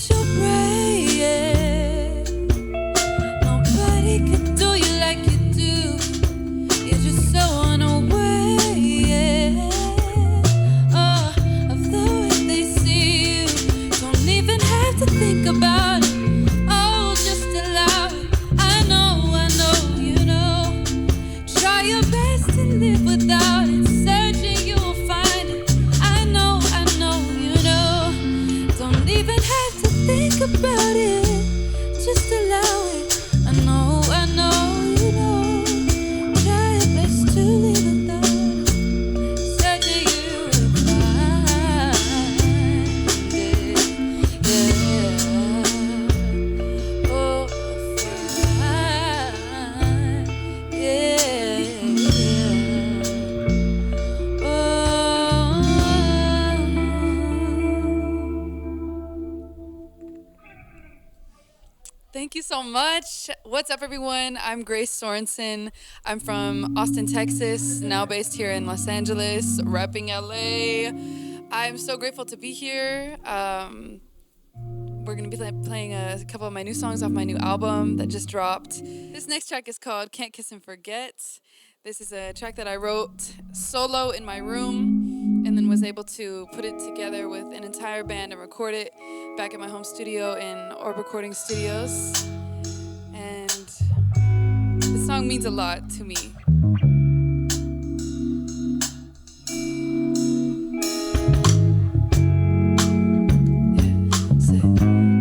that you're brave. Nobody can do you like you do. You're just so unaware, of the way they see you. Don't even have to think about it. Oh, just allow it. I know, you know. Try your best to live without it. Searching, you'll find it. I know, you know. Don't even have to think about it. Just allow it. I know, you know. Try your best to live without it. Searching, you'll find it. Yeah. Oh, find. Yeah. Oh. Thank you so much. What's up, everyone? I'm Grace Sorensen. I'm from Austin, Texas, now based here in Los Angeles, repping LA. I'm so grateful to be here. We're going to be playing a couple of my new songs off my new album that just dropped. This next track is called Can't Kiss and Forget. This is a track that I wrote solo in my room and then was able to put it together with an entire band and record it back at my home studio in Orb Recording Studios. And the song means a lot to me.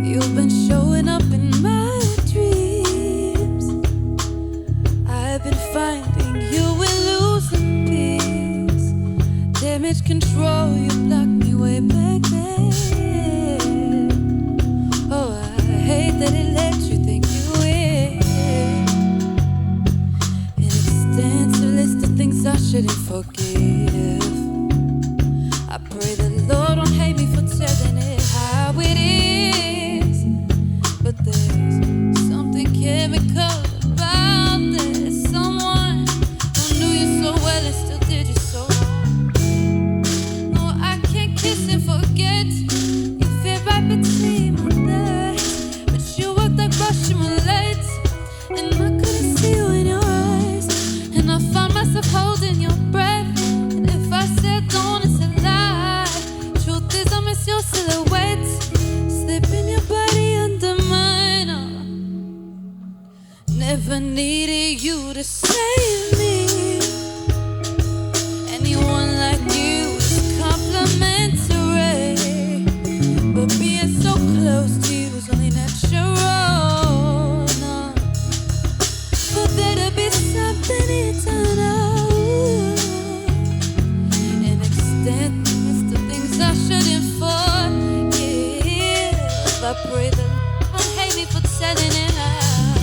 You've been showing up in my dreams. I've been finding you and losing peace. Damage control, you blocked me way back then. Oh, I hate that it let you think you win. An extensive list of things I shouldn't forgive. I pray the Lord don't hate me for telling it how it is. But there's something chemical about this. Someone who knew you so well and still did you so wrong. No, I can't kiss and forget. You fit right between my legs. But you worked like Russian roulette, and I couldn't see you in your eyes. And I found myself holding your breath. And if I said don't, it's a lie. Truth is, I miss your silhouette. Slipping your body under mine. Never needed you to save me. Anyone like you is complimentary. But being so close to you is only natural. No. For there to be something eternal. An extent is the things I shouldn't forgive. I pray the Lord don't hate me for telling it how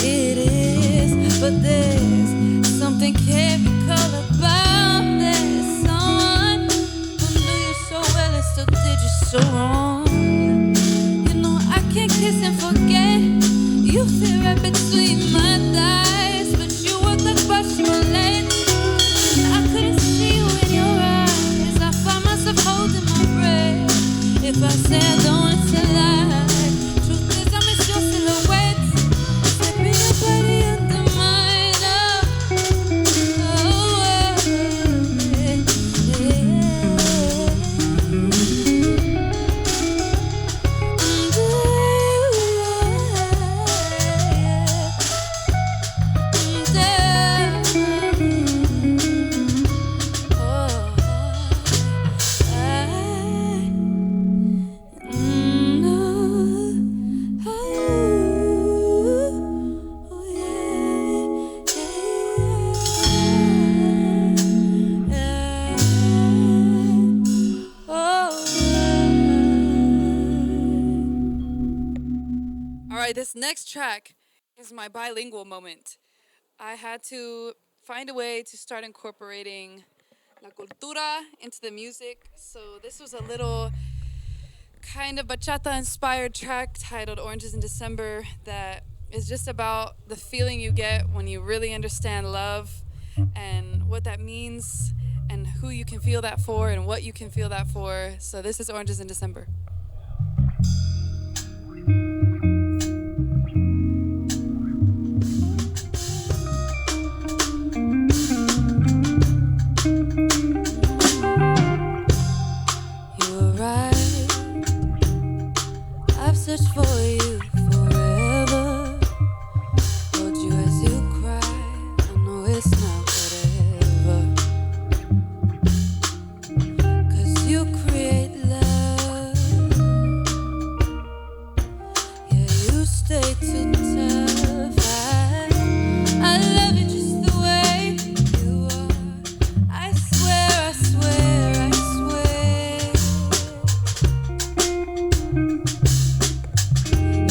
it is. But there's something chemical about this. Someone who knew you so well and still did you so wrong. You know I can't kiss and forget. You fit right between my thighs, but you work like Russian roulette. I couldn't see you in your eyes. I found myself holding my breath. If I said don't, it's a lie. Truth is, I miss your silhouette. Slipping your body under mine. This next track is my bilingual moment. I had to find a way to start incorporating la cultura into the music. So this was a little kind of bachata-inspired track titled Oranges in December that is just about the feeling you get when you really understand love and what that means and who you can feel that for and what you can feel that for. So this is Oranges in December. I've searched for you forever. Hold you as you cry. I know it's not whatever. 'Cause you create love. Yeah, you stay too tough. I love you just the way you are. I swear, I swear, I swear.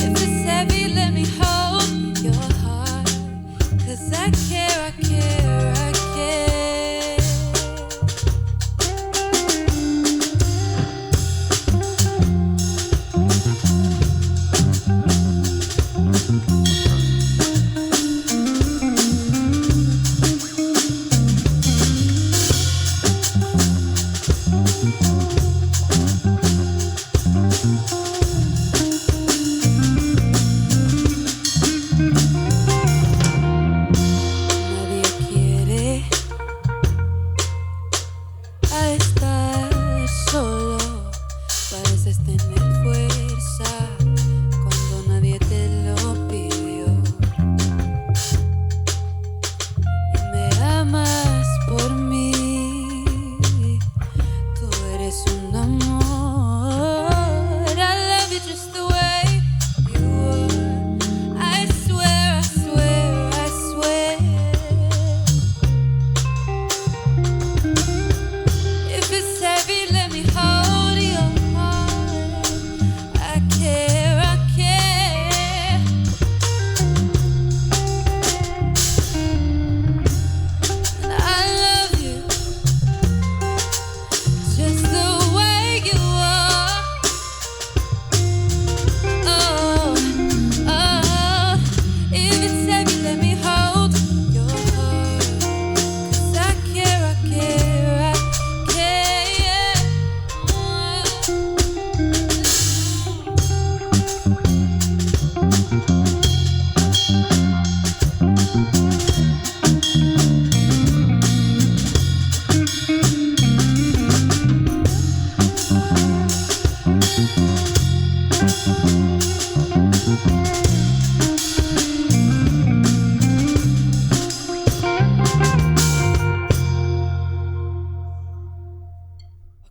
If it's heavy, let me hold your heart. 'Cause I care, I care, I care. Nadie quiere a estar solo. Pareces tener fuerza cuando nadie te lo pidió. Y me amas por mí. Tú eres un amor. I love you just the way you are. I swear, I swear, I swear. If it's heavy, let me hold your heart. I care, I care. And I love you just the way you are. Oh, oh. If it's heavy, let me hold your heart. 'Cause I care, I care, I care.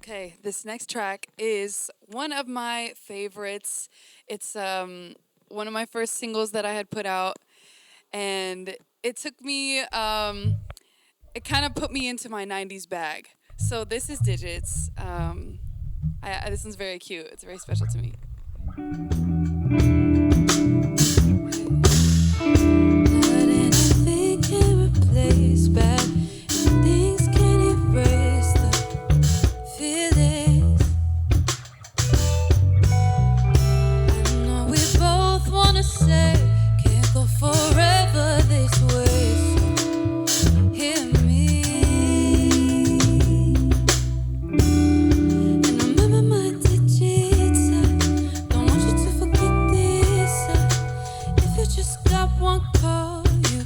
Okay, this next track is one of my favorites. It's one of my first singles that I had put out, and it took me it kind of put me into my 90s bag. So this is Digits. This one's very cute. It's very special to me. Nothing can replace bad, and things can erase the feelings. I know we both wanna say can't go forever this way. So hear me and remember my digits. I don't want you to forget this. If you just got one call, you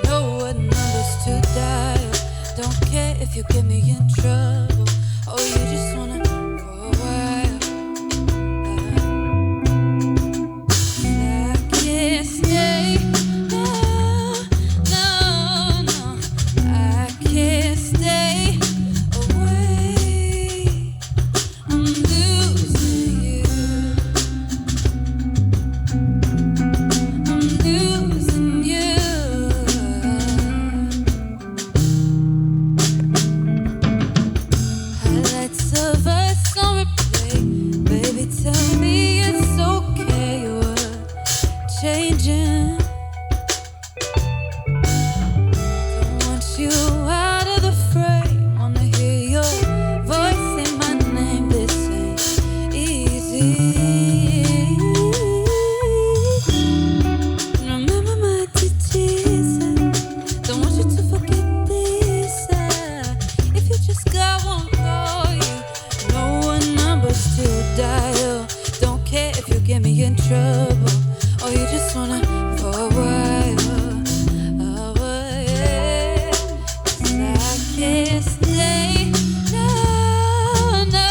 know what numbers to dial. Don't care if you get me in trouble. Oh, you just wanna for a while. I can't stay. No, no, no. I can't stay away. I'm losing you. I'm losing you. Highlights of us on replay. Baby, tell me it's okay. We're changing. Don't want you out of the frame. Wanna hear your voice say my name. This ain't easy. Remember my digits. Don't want you to forget this. If you just got one call, you know what numbers to dial. Don't care if you get me in trouble. Or you just wanna for a while. Oh, yeah. 'Cause I can't stay. No, no,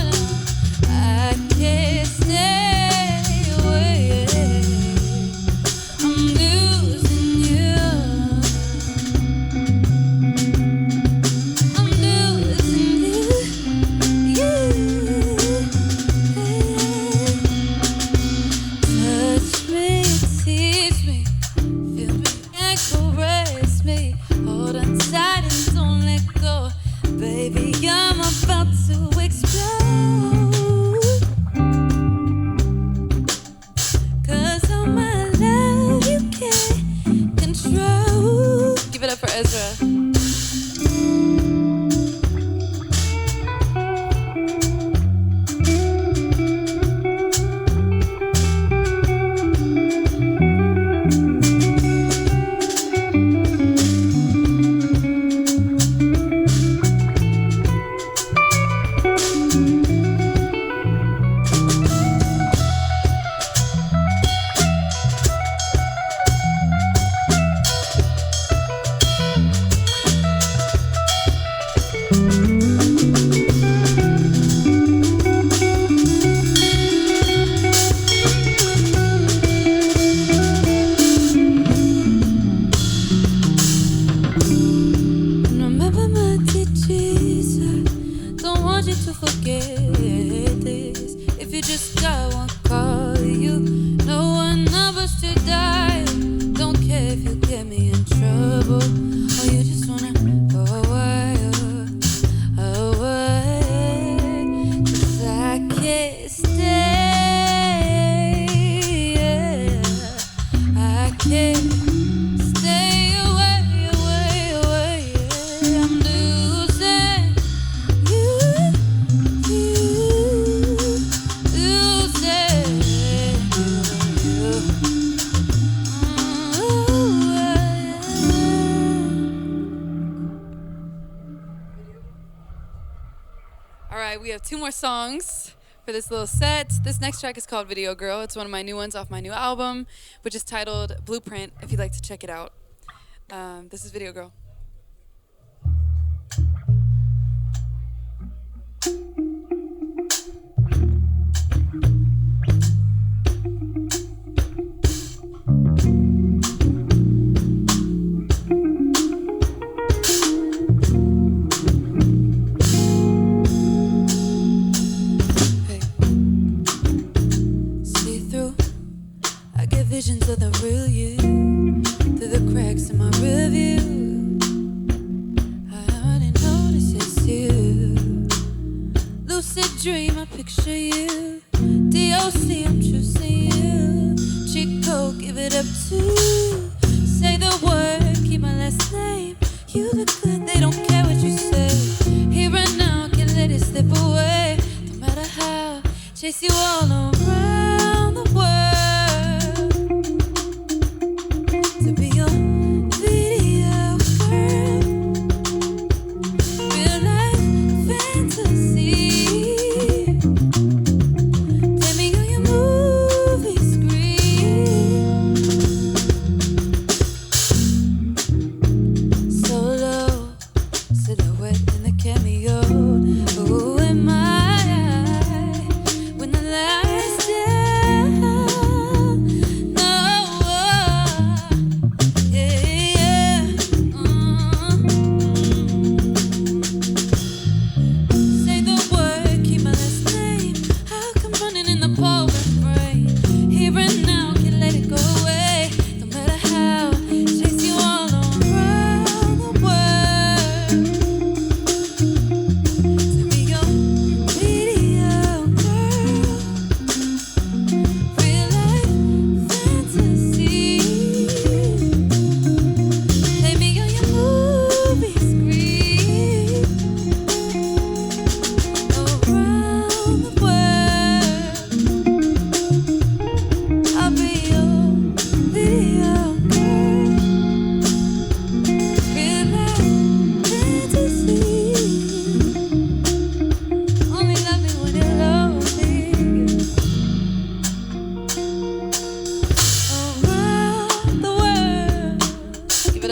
no. I can't stay. call you. No one numbers to dial. Don't care if you get me in trouble, or you just wanna go away, away. 'Cause I can't stay, yeah. I can't stay away, away, away, yeah. I'm losing you, losing you. All right, we have 2 more songs for this little set. This next track is called Video Girl. It's one of my new ones off my new album, which is titled Blueprint, if you'd like to check it out. This is Video Girl. Visions of the real you through the cracks in my review. I already notice it's you. Lucid dream, I picture you. DOC, I'm choosing you. Cheat code, give it up to. Say the word, keep my last name. You look good, they don't care what you say. Here and now, can't let it slip away. No matter how, chase you all around the world.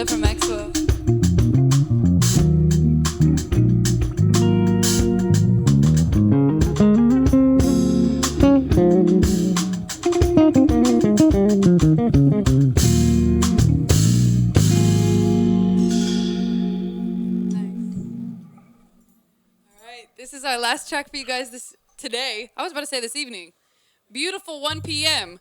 For Maxwell. This is our last track for you guys today. I was about to say this evening. Beautiful 1 p.m.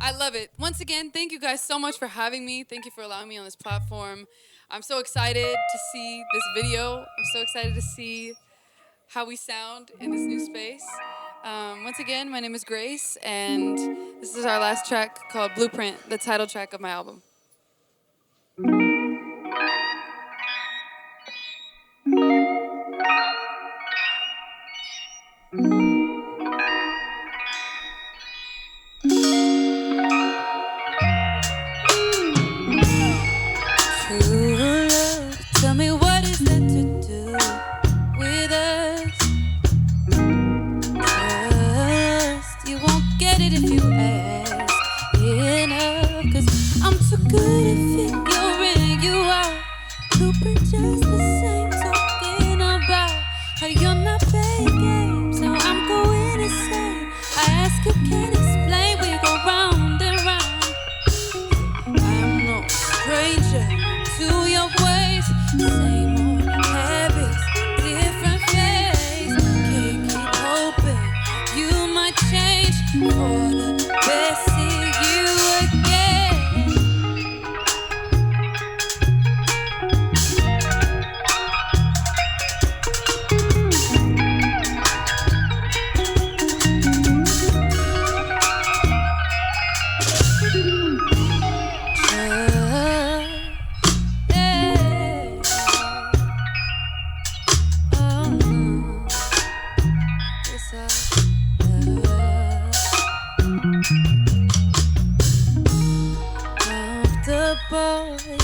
I love it. Once again, thank you guys so much for having me. Thank you for allowing me on this platform. I'm so excited to see this video. I'm so excited to see how we sound in this new space. Once again, my name is Grace, and this is our last track called Blueprint, the title track of my album. Tell me what is there to do with us? Trust, you won't get it if you ask enough. 'Cause I'm too good at figuring you out. Blueprint just the same, talking about how you're not playing games, how I'm going insane. I ask you, can't explain, we go round and round. I'm no stranger to your ways. Same old habits, different face. Can't keep hoping you might change. the best. See you again.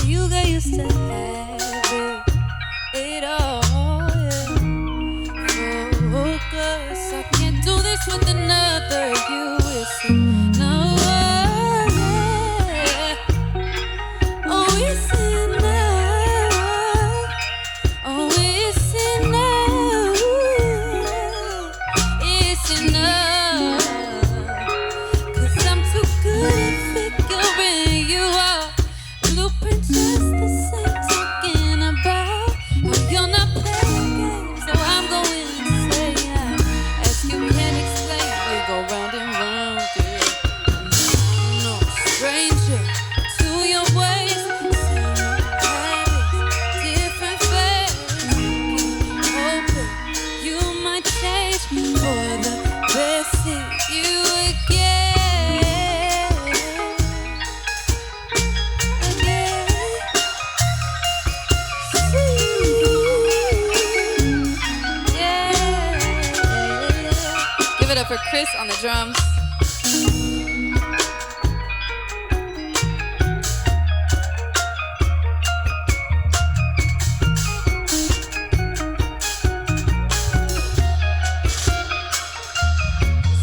You got used to have it all, yeah. Focus, I can't do this with another you. It's no, yeah. Oh, it's enough. Oh, it's enough. It's enough. 'Cause I'm too good at figuring you out. Blueprint just the same, talking about how you're not playing games. So I'm going insane. Ask you can't explain. We go round and round, yeah. I'm no stranger to your ways. Same habits, different faces. Keep hoping you might change for the best. See you again. Give it up for Kris on the drums.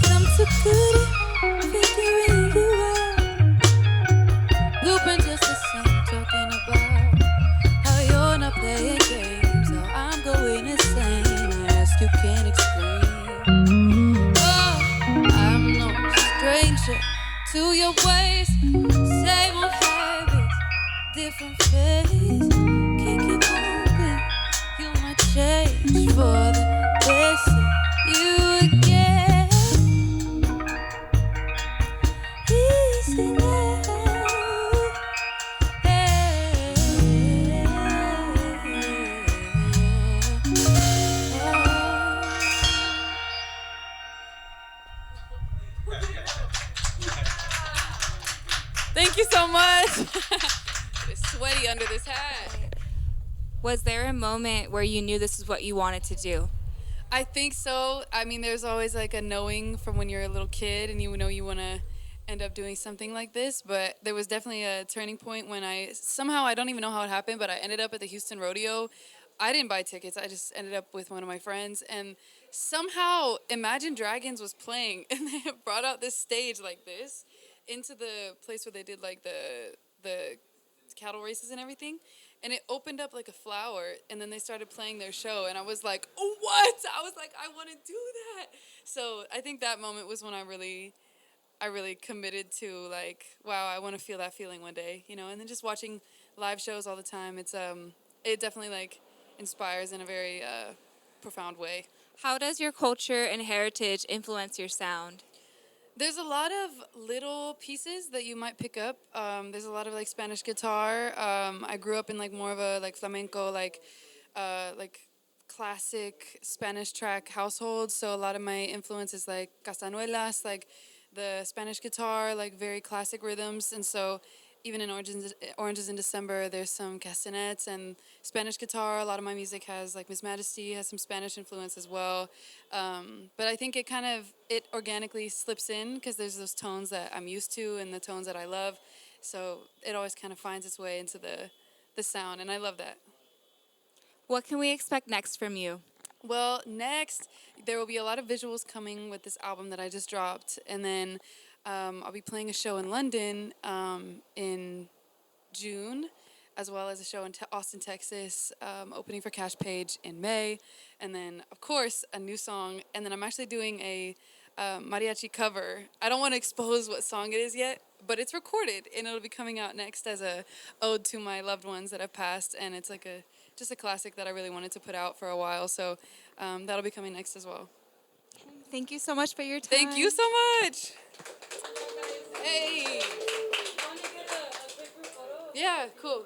I'm too good at figuring you out. Blueprint just the same, talking about how you're not playing games. How I'm going insane. I ask you can't explain. I'm no stranger to your ways. Same old habits, different face. Can't keep hoping you might change for the best. See you again. Easy now. Thank you so much. It's sweaty under this hat. Was there a moment where you knew this is what you wanted to do? I think so. I mean, there's always like a knowing from when you're a little kid and you know you want to end up doing something like this. But there was definitely a turning point when I don't even know how it happened, but I ended up at the Houston Rodeo. I didn't buy tickets. I just ended up with one of my friends. And somehow Imagine Dragons was playing and they brought out this stage like this into the place where they did like the cattle races and everything. And it opened up like a flower, and then they started playing their show, and I was like, oh, what? I was like, I want to do that. So I think that moment was when I really committed to like, wow, I want to feel that feeling one day, you know. And then just watching live shows all the time, it definitely like inspires in a very profound way. How does your culture and heritage influence your sound? There's a lot of little pieces that you might pick up. There's a lot of like Spanish guitar. I grew up in like more of a like flamenco, like classic Spanish track household. So a lot of my influence is like castañuelas, like the Spanish guitar, like very classic rhythms. And so even in Oranges in December, there's some castanets and Spanish guitar. A lot of my music has, like Miss Majesty has some Spanish influence as well. But I think it organically slips in because there's those tones that I'm used to and the tones that I love. So it always kind of finds its way into the sound, and I love that. What can we expect next from you? Well, next, there will be a lot of visuals coming with this album that I just dropped. And then I'll be playing a show in London in June, as well as a show in Austin, Texas, opening for Cash Page in May. And then, of course, a new song. And then I'm actually doing a mariachi cover. I don't want to expose what song it is yet, but it's recorded, and it'll be coming out next as a ode to my loved ones that have passed. And it's like just a classic that I really wanted to put out for a while. So that'll be coming next as well. Thank you so much for your time. Thank you so much. Yeah, cool.